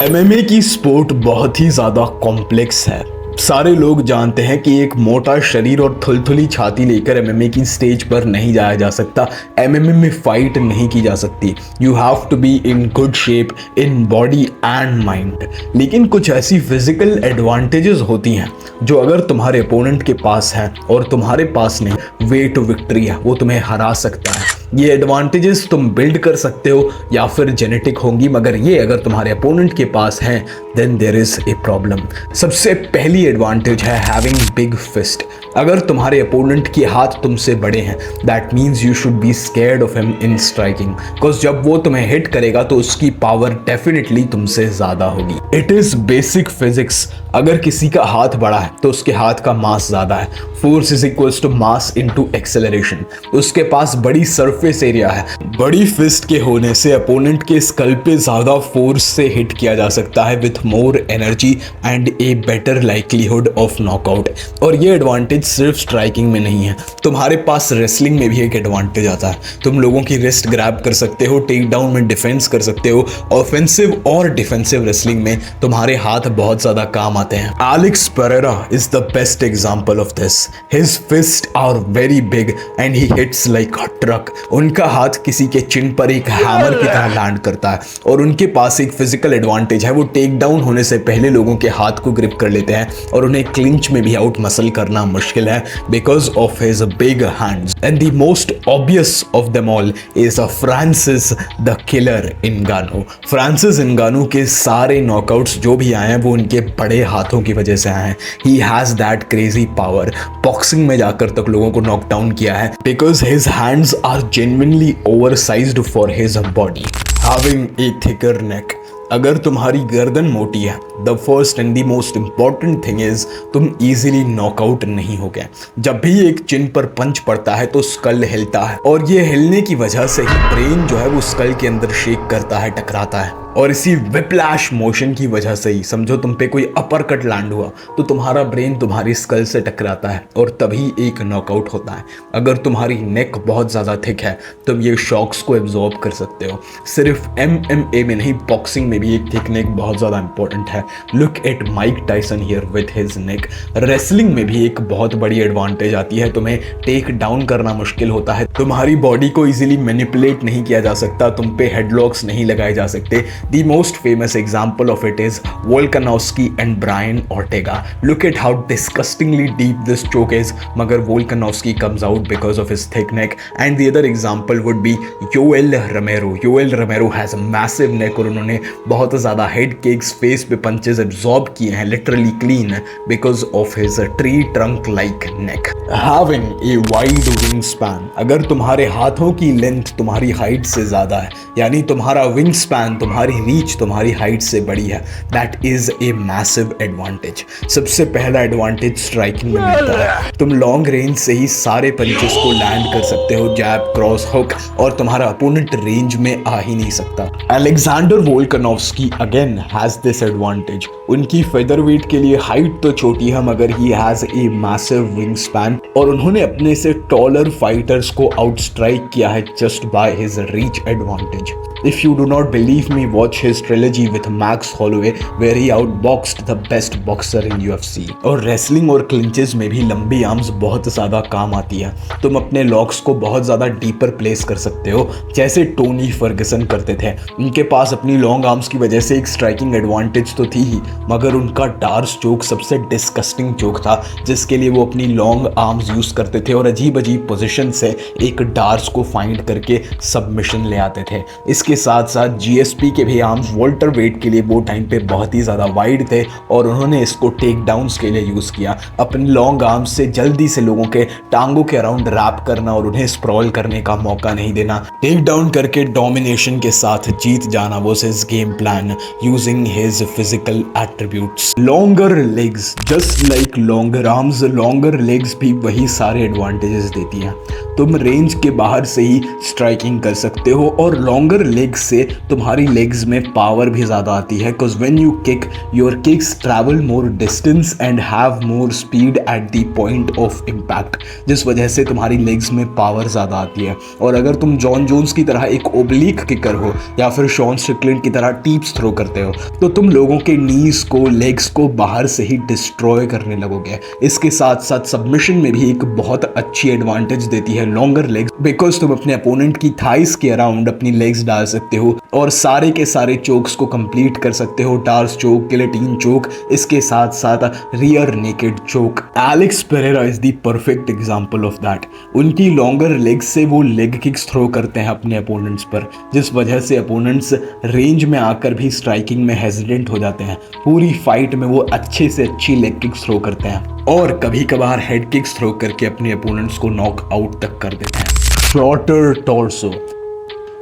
MMA की sport बहुत ही ज़्यादा कॉम्प्लेक्स है। सारे लोग जानते हैं कि एक मोटा शरीर और थुलथुली छाती लेकर एमएमए की स्टेज पर नहीं जाया जा सकता। एमएमए में फाइट नहीं की जा सकती। You have to be in good shape in body and mind. लेकिन कुछ ऐसी फिजिकल एडवांटेजेस होती हैं जो अगर तुम्हारे अपोनेंट के पास है और तुम्हारे पास नहीं, वे टू विक्ट्री है, वो तुम्हें हरा सकता है। ये एडवांटेजेस तुम बिल्ड कर सकते हो या फिर जेनेटिक होंगी, मगर ये अगर तुम्हारे अपोनेंट के पास हैं then there is a problem. सबसे पहली एडवांटेज है हैविंग बिग फिस्ट। अगर तुम्हारे अपोनेंट के हाथ तुमसे बड़े हैं that means you should be scared of him in striking, because जब वो तुम्हें हिट करेगा तो उसकी पावर डेफिनेटली तुमसे ज्यादा होगी। It is basic physics. अगर किसी का हाथ बड़ा है तो उसके हाथ का मास ज्यादा है। Force is equals to mass into acceleration. उसके पास बड़ी सरफेस एरिया है। बड़ी फिस्ट के होने से अपोनेंट के स्कल पे ज्यादा फोर्स से हिट किया जा सकता है with more energy and a better likelihood of knockout. और ये एडवांटेज सिर्फ स्ट्राइकिंग में नहीं है, तुम्हारे पास रेसलिंग में भी एक एडवांटेज आता है। तुम लोगों की रिस्ट ग्रैब कर सकते हो, टेक डाउन में डिफेंस कर सकते हो। ऑफेंसिव और डिफेंसिव रेसलिंग में तुम्हारे हाथ बहुत ज्यादा काम आते हैं। Alex Pereira is the best example of this. His fist are very big and he hits like a truck. उनका हाथ किसी के चिन पर एक हैमर की तरह लैंड करता है और उनके पास एक फिजिकल एडवांटेज है। वो टेक डाउन होने से पहले लोगों के हाथ को ग्रिप कर लेते हैं और उन्हें क्लिंच में भी आउट मसल करना मुश्किल है because of his big hands. And the most obvious of them all is Francis the killer Ngannou. Francis Ngannou के सारे नॉकआउट्स जो भी आए हैं वो उनके बड़े हाथों की वजह से आए हैं। He has that crazy power. Boxing में जाकर तक लोगों को नॉकडाउन किया है because his hands are genuinely oversized for his body. Having a thicker neck. अगर तुम्हारी गर्दन मोटी है, the first and the most important thing is तुम इजीली नॉकआउट नहीं हो गए। जब भी एक चिन पर पंच पड़ता है तो स्कल हिलता है और ये हिलने की वजह से ही ब्रेन जो है वो स्कल के अंदर शेक करता है, टकराता है। और इसी विप्लैश मोशन की वजह से ही समझो तुम पे कोई अपर कट लैंड हुआ तो तुम्हारा ब्रेन तुम्हारी स्कल से टकराता है और तभी एक नॉकआउट होता है। अगर तुम्हारी नेक बहुत ज़्यादा थिक है तुम ये शॉक्स को एब्जॉर्ब कर सकते हो। सिर्फ एमएमए में नहीं, बॉक्सिंग में भी एक थिक नेक बहुत ज़्यादा इंपॉर्टेंट है। Look at Mike Tyson here with his neck. Wrestling में भी एक बहुत बड़ी एडवांटेज आती है। तुम्हें टेक डाउन करना मुश्किल होता है, तुम्हारी बॉडी को इजीली मैनिपुलेट नहीं किया जा सकता, तुम पे हेडलॉक्स नहीं लगाए जा सकते। The most famous example of it is Volkanovski and Brian Ortega. Look at how disgustingly deep this choke is, मगर Volkanovski comes out because of his thick neck. And the other example would be Yoel Romero. Yoel Romero has a massive neck और उन्होंने बहुत ज़्यादा head kicks, face पे punches absorb किए हैं, literally clean, because of his tree trunk like neck. Having a wide wingspan. अगर तुम्हारे हाथों की लेंथ तुम्हारी हाइट से ज़्यादा है, यानी तुम्हारा विंग स्पैन, तुम्हारी रीच तुम्हारी हाइट से बड़ी है, that is a massive advantage. सबसे पहला एडवांटेज स्ट्राइकिंग में मिलता है। तुम लॉन्ग रेंज से ही सारे पंचेस को लैंड कर सकते हो, जैब, क्रॉस, हुक, और तुम्हारा अपोनेंट रेंज में आ ही नहीं सकता। Alexander Volkanovski again has this advantage. उनकी फेदरवेट के लिए हाइट तो छोटी है मगर he has a massive wing span और उन्होंने अपने से टॉलर फाइटर्स को आउट स्ट्राइक किया है just by his reach advantage. If you do not believe me, watch his trilogy with Max Holloway where he outboxed the best boxer in UFC. और wrestling और क्लिंचेस में भी लंबी आर्म्स बहुत ज़्यादा काम आती है। तुम अपने लॉक्स को बहुत ज़्यादा डीपर प्लेस कर सकते हो जैसे टोनी फर्गसन करते थे। उनके पास अपनी लॉन्ग आर्म्स की वजह से एक स्ट्राइकिंग एडवांटेज तो थी ही, मगर उनका डार्स चोक सबसे डिस्कस्टिंग चोक था जिसके लिए वो अपनी लॉन्ग आर्म्स यूज़ करते थे और अजीब अजीब पोजिशन से एक डार्स को फाइंड करके सबमिशन ले आते थे। इसके साथ साथ जीएसपी के भी आर्म्स वॉल्टर वेट के लिए वो टाइम पे बहुत ही ज़्यादा वाइड थे और उन्होंने इसको टेक डाउन्स के लिए यूज़ किया। अपने लॉन्ग आर्म्स से जल्दी से लोगों के टांगों के अराउंड रैप करना और उन्हें स्प्रॉल करने का मौका नहीं देना, टेक डाउन करके डोमिनेशन के साथ जीत जाना was his game plan using his physical attributes. Longer legs, just like longer arms, longer legs भी वही सारे एडवांटेजेस देती हैं। तुम रेंज के बाहर से ही स्ट्राइकिंग कर सकते हो और लॉन्गर लेग्स से तुम्हारी लेग्स में पावर भी ज़्यादा आती है, because when you kick your kicks travel more distance and have more speed at the point of impact, जिस वजह से तुम्हारी लेग्स में पावर ज़्यादा आती है। और अगर तुम जॉन जोन्स की तरह एक ओब्लीक किकर हो या फिर शॉन स्ट्रिकलैंड की तरह टीप्स थ्रो करते हो तो तुम लोगों के नीज को, लेग्स को बाहर से ही डिस्ट्रॉय करने लगोगे। इसके साथ साथ सबमिशन में भी एक बहुत अच्छी एडवांटेज देती है लॉन्गर लेग्स, बिकॉज तुम अपने अपोनेंट की थाइस के अराउंड अपनी लेग्स डाल सकते हो और सारे के सारे चोक्स को कंप्लीट कर सकते हो। टार्स चोक, गिलेटिन चोक, इसके साथ साथ rear naked choke. Alex Pereira is the perfect example of that. उनकी लॉन्गर लेग्स से वो लेग किक्स थ्रो करते हैं अपने अपोनेंट्स पर, जिस वजह से अपोनेंट्स रेंज में आकर भी स्ट्राइकिंग में हेजिडेंट हो जाते हैं। पूरी फाइट में वो अच्छे से अच्छी लेग किक्स थ्रो करते हैं और कभी कभार हेड किक्स थ्रो करके अपने अपोनेंट्स को नॉक आउट तक कर देते हैं। Shorter torso.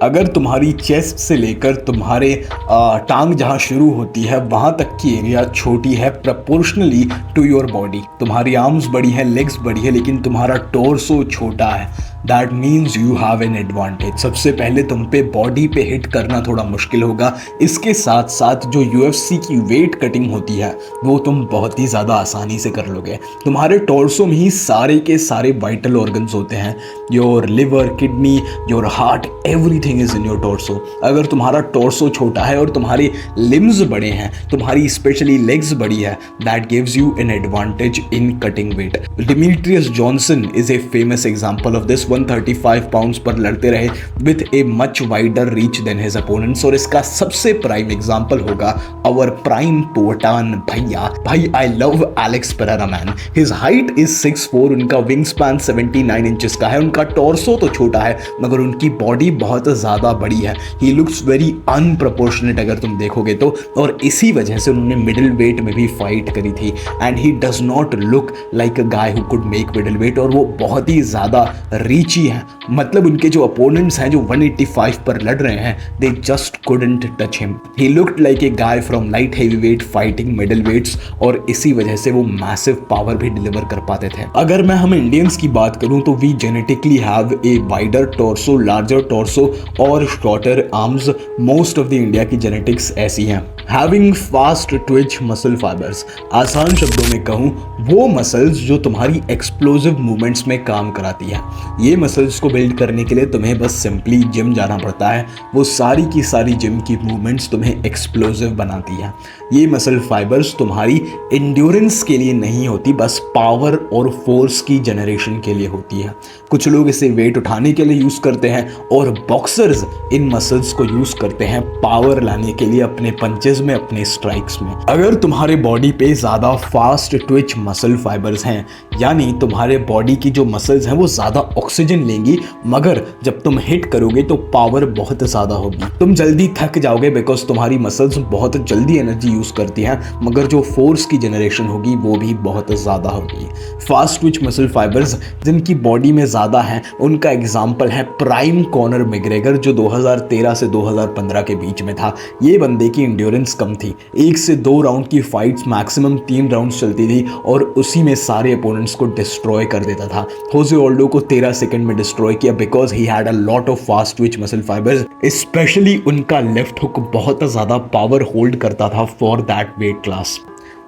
अगर तुम्हारी चेस्ट से लेकर तुम्हारे टांग जहाँ शुरू होती है वहाँ तक की एरिया छोटी है प्रपोर्शनली टू योर बॉडी, तुम्हारी आर्म्स बड़ी है, लेग्स बड़ी है, लेकिन तुम्हारा टॉर्सो छोटा है, that means you have an advantage. सबसे पहले तुम पे बॉडी पे हिट करना थोड़ा मुश्किल होगा। इसके साथ साथ जो UFC की वेट कटिंग होती है वो तुम बहुत ही ज़्यादा आसानी से कर लोगे। तुम्हारे टॉर्सो में ही सारे के सारे वाइटल ऑर्गन्स होते हैं, your liver, kidney, your heart, everything is in your torso. अगर तुम्हारा टॉर्सो छोटा है और तुम्हारे लिम्स बड़े हैं, तुम्हारी स्पेशली लेग्स बड़ी है, that gives you an advantage in cutting weight. Demetrious Johnson is a famous example of this. 135 pounds पर लड़ते रहे with a much wider reach than his opponents. और इसका सबसे प्राइम एग्जांपल होगा आवर प्राइम पोटान भैया। भाई I love Alex Pereira man. His height is 6'4", उनका विंग स्पैन 79 इंचेस का है, उनका टॉर्सो तो छोटा है मगर उनकी बॉडी बहुत ज़्यादा बड़ी है। ही लुक्स वेरी अनप्रपोर्शनेट अगर तुम देखोगे तो, और इसी वजह से उन्होंने मिडिल वेट में भी फाइट करी थी। And he does not look like a guy who could make middle weight, और वो बहुत ही ज़्यादा रीची है। मतलब उनके जो अपोनेंट्स हैं जो 185 पर लड़ रहे हैं, they just couldn't touch him. He looked like a guy from light heavyweight fighting middle weights, और इसी वजह से वो मैसिव पावर भी डिलीवर कर पाते थे। अगर मैं हम इंडियंस की बात करूं तो we genetically have a wider torso, larger torso और shorter arms. Most of the India की जेनेटिक्स ऐसी हैं। Having fast twitch muscle fibres, आसान शब्दों में कहूं वो मसल्स जो तुम्हारी एक्सप्लोसिव मूवमेंट्स में काम कराती है। ये मसल्स को बिल्ड करने के लिए तुम्हें बस सिंपली जिम जाना पड़ता है। वो सारी की सारी जिम की मूवमेंट्स तुम्हें एक्सप्लोसिव बनाती है। ये मसल फाइबर्स तुम्हारी एंड्योरेंस के लिए नहीं होती, बस पावर और फोर्स की जनरेशन के लिए होती है। कुछ लोग इसे वेट उठाने के लिए यूज करते हैं और बॉक्सर्स इन मसल्स को यूज करते हैं पावर लाने के लिए अपने पंचेस में, अपने स्ट्राइक्स में। अगर तुम्हारे बॉडी पे ज्यादा फास्ट ट्विच मसल फाइबर्स हैं, यानी तुम्हारे बॉडी की जो मसल्स हैं वो ज्यादा ऑक्सीजन लेंगी, मगर जब तुम हिट करोगे तो पावर बहुत ज्यादा होगी। तुम जल्दी थक जाओगे बिकॉज तुम्हारी मसल्स बहुत जल्दी एनर्जी यूज करती हैं, मगर जो फोर्स की जनरेशन होगी वो भी बहुत ज्यादा होगी। फास्ट ट्विच मसल फाइबर्स जिनकी बॉडी में ज्यादा हैं, उनका एग्जाम्पल है प्राइम कॉनर मैग्रेगर, जो 2013 से 2015 के बीच में था। ये बंदे की इंड्योरेंस कम थी, 1 से 2 राउंड की फाइट्स मैक्सिमम 3 राउंड्स चलती थी और उसी में सारे अपोनेंट्स को डिस्ट्रॉय कर देता था। होजे ऑल्डो को 13 सेकंड में डिस्ट्रॉय किया because he had a lot of fast twitch muscle fibres. Specially उनका लेफ्ट हुक बहुत ज़्यादा पावर होल्ड करता था फॉर दैट वेट क्लास।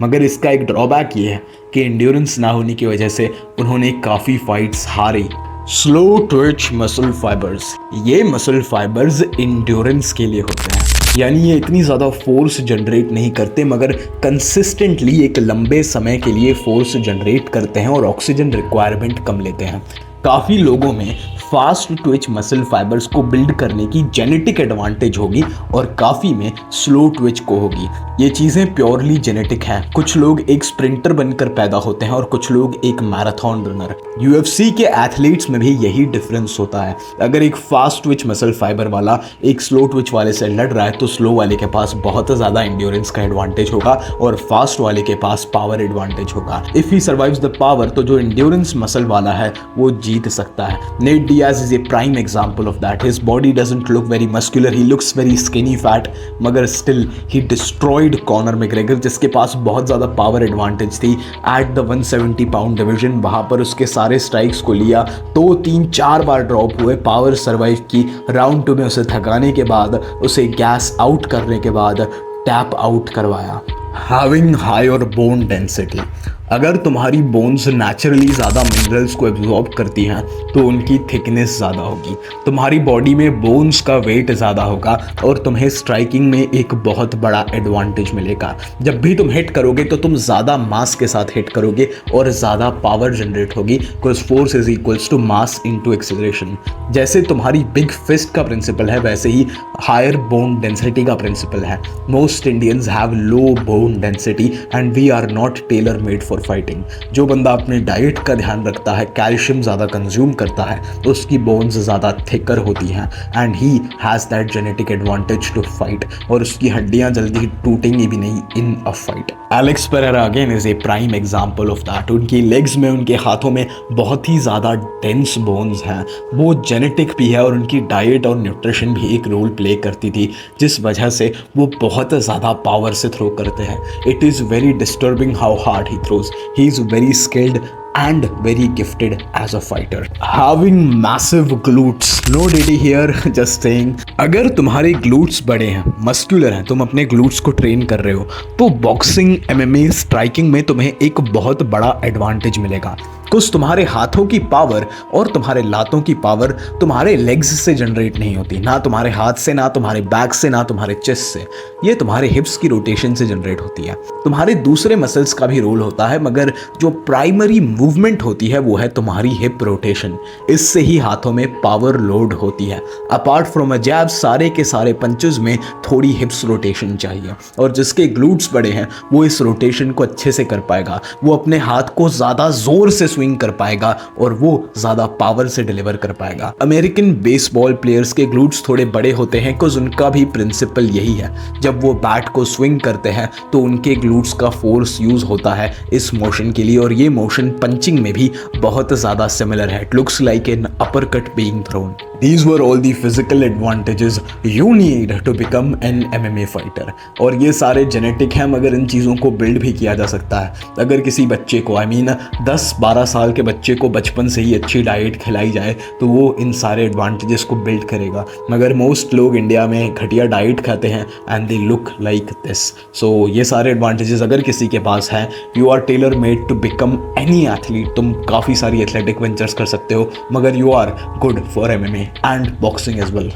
मगर इसका एक ड्रॉबैक ये है कि एंड्योरेंस ना होने की वजह से उन्होंने काफ़ी फाइट्स हारी। स्लो ट्विच मसल फाइबर्स, ये मसल फाइबर्स एंड्योरेंस के लिए होते हैं, यानी ये इतनी ज़्यादा फोर्स जनरेट नहीं करते मगर कंसिस्टेंटली एक लंबे समय के लिए फोर्स जनरेट करते हैं और ऑक्सीजन रिक्वायरमेंट कम लेते हैं। काफ़ी लोगों में फास्ट ट्विच मसल फाइबर्स को बिल्ड करने की जेनेटिक एडवांटेज होगी और काफ़ी में स्लो ट्विच को होगी। ये चीज़ें प्योरली जेनेटिक हैं। कुछ लोग एक स्प्रिंटर बनकर पैदा होते हैं और कुछ लोग एक मैराथन रनर। UFC के एथलीट्स में भी यही डिफरेंस होता है। अगर एक फास्ट ट्विच मसल फाइबर वाला एक स्लो ट्विच वाले से लड़ रहा है तो स्लो वाले के पास बहुत ज़्यादा एंड्योरेंस का एडवांटेज होगा और फास्ट वाले के पास पावर एडवांटेज होगा। If he survives the power, तो जो एंड्योरेंस मसल वाला है वो जीत सकता है। Net Diaz is a prime example of that. His body doesn't look very muscular, he looks very skinny fat, मगर still he destroyed Conor McGregor जिसके पास बहुत ज़्यादा पावर एडवांटेज थी एट द 170 पाउंड डिवीजन। वहाँ पर उसके सारे स्ट्राइक्स को लिया, 2 3 4 बार ड्रॉप हुए, पावर सर्वाइव की, राउंड 2 में उसे थकाने के बाद, उसे गैस आउट करने के बाद टैप आउट करवाया। हैविंग हायर बोन डेंसिटी, अगर तुम्हारी बोन्स नेचुरली ज़्यादा मिनरल्स को एब्जॉर्ब करती हैं तो उनकी थिकनेस ज़्यादा होगी, तुम्हारी बॉडी में बोन्स का वेट ज़्यादा होगा और तुम्हें स्ट्राइकिंग में एक बहुत बड़ा एडवांटेज मिलेगा। जब भी तुम हिट करोगे तो तुम ज़्यादा मास के साथ हिट करोगे और ज़्यादा पावर जनरेट होगी, because force is equals to mass into acceleration. जैसे तुम्हारी बिग फिस्ट का प्रिंसिपल है वैसे ही हायर बोन डेंसिटी का प्रिंसिपल है। Most Indians have low bone density and we are not tailor made for fighting. जो बंदा अपने डाइट का ध्यान रखता है, कैल्शियम ज़्यादा कंज्यूम करता है, तो उसकी बोन्स ज़्यादा थिकर होती हैं and he has that genetic advantage to fight, और उसकी हड्डियां जल्दी टूटेंगी भी नहीं in a fight. Alex Pereira again is a prime example of that. उनकी लेग्स में, उनके हाथों में बहुत ही ज़्यादा डेंस बोन्स हैं, वो जेनेटिक भी है और उनकी डाइट और न्यूट्रिशन भी एक रोल प्ले करती थी जिस वजह से वो बहुत ज़्यादा पावर से थ्रो करते हैं। It is very disturbing how hard he throws. He is very skilled and very gifted as a fighter. Having massive glutes. No diddy here, just saying. अगर तुम्हारे glutes बड़े हैं, muscular हैं, तुम अपने glutes को ट्रेन कर रहे हो, तो बॉक्सिंग, MMA, स्ट्राइकिंग में तुम्हें एक बहुत बड़ा एडवांटेज मिलेगा। कुछ तुम्हारे हाथों की पावर और तुम्हारे लातों की पावर तुम्हारे लेग्स से जनरेट नहीं होती, ना तुम्हारे हाथ से, ना तुम्हारे बैक से, ना तुम्हारे चेस्ट से, ये तुम्हारे हिप्स की रोटेशन से जनरेट होती है। तुम्हारे दूसरे मसल्स का भी रोल होता है, मगर जो प्राइमरी मूवमेंट होती है वो है तुम्हारी हिप रोटेशन। इससे ही हाथों में पावर लोड होती है। अपार्ट फ्रॉम अ जैब, सारे के सारे पंचेस में थोड़ी हिप्स रोटेशन चाहिए, और जिसके ग्लूट्स बड़े हैं वो इस रोटेशन को अच्छे से कर पाएगा, वो अपने हाथ को ज़्यादा जोर से स्विंग कर पाएगा और वो ज़्यादा पावर से डिलीवर कर पाएगा। अमेरिकन बेसबॉल प्लेयर्स के ग्लूट्स थोड़े बड़े होते हैं बिकॉज उनका भी प्रिंसिपल यही है, जब वो बैट को स्विंग करते हैं तो उनके ग्लूट्स का फोर्स यूज होता है इस मोशन के लिए, और ये मोशन पंचिंग में भी बहुत ज़्यादा सिमिलर है। It looks like an upper cut being thrown. These were all the physical advantages you need to become an MMA fighter. और ये सारे जेनेटिक हैं, मगर इन चीज़ों को बिल्ड भी किया जा सकता है। अगर किसी बच्चे को 10-12 साल के बच्चे को बचपन से ही अच्छी डाइट खिलाई जाए तो वो इन सारे एडवांटेजेस को बिल्ड करेगा, मगर मोस्ट लोग इंडिया में घटिया डाइट खाते हैं and they look like this. So ये सारे एडवांटेजेस अगर किसी के पास हैं, you are tailor made to become any athlete. तुम काफ़ी सारी एथलेटिक वेंचर्स कर सकते हो, मगर you are good for MMA and boxing as well.